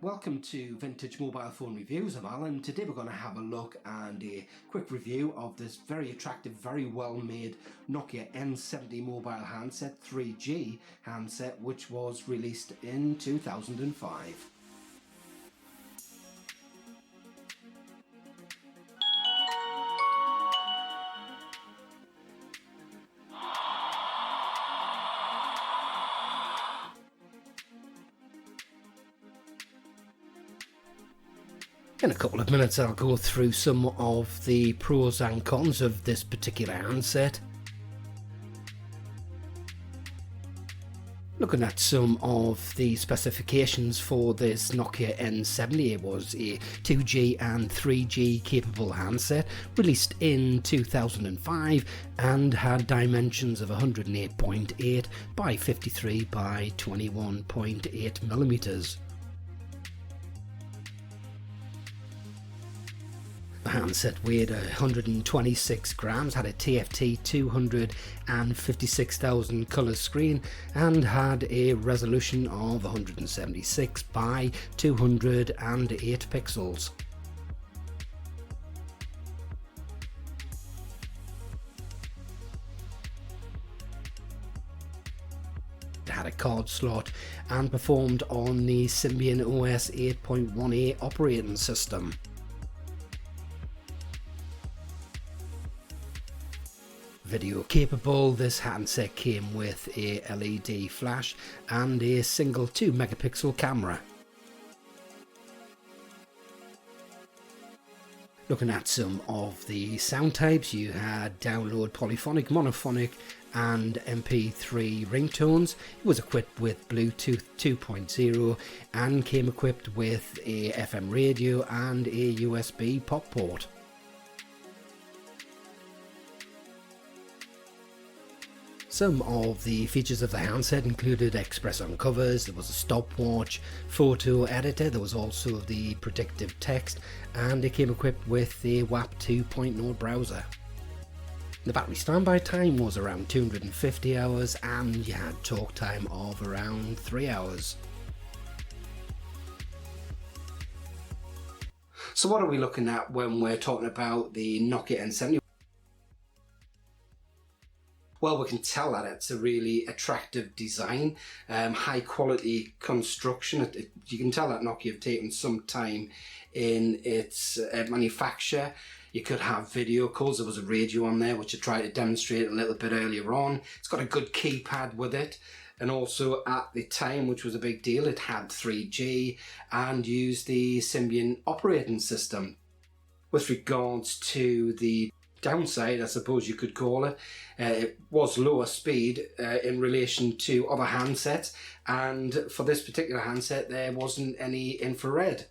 Welcome to Vintage Mobile Phone Reviews. I'm Alan. Today we're going to have a look and a quick review of this very attractive, very well made Nokia N70 mobile handset, 3G handset, which was released in 2005. In a couple of minutes I'll go through some of the pros and cons of this particular handset. Looking at some of the specifications for this Nokia N70, it was a 2G and 3G capable handset released in 2005 and had dimensions of 108.8 by 53 by 21.8 millimeters. The handset weighed 126 grams, had a TFT 256,000 colour screen and had a resolution of 176 by 208 pixels. It had a card slot and performed on the Symbian OS 8.1a operating system. Video capable, this handset came with a LED flash and a single 2 megapixel camera. Looking at some of the sound types, you had download polyphonic, monophonic and MP3 ringtones. It was equipped with Bluetooth 2.0 and came equipped with a FM radio and a USB pop port. Some of the features of the handset included express on covers, there was a stopwatch, photo editor, there was also the predictive text, and it came equipped with a WAP 2.0 browser. The battery standby time was around 250 hours and you had talk time of around 3 hours. So what are we looking at when we're talking about the Nokia N70? Well, we can tell that it's a really attractive design, high quality construction. You can tell that Nokia have taken some time in its manufacture. You could have video calls. There was a radio on there, which I tried to demonstrate a little bit earlier on. It's got a good keypad with it. And also at the time, which was a big deal, it had 3G and used the Symbian operating system. With regards to the downside, I suppose you could call it, it was lower speed in relation to other handsets, and for this particular handset there wasn't any infrared.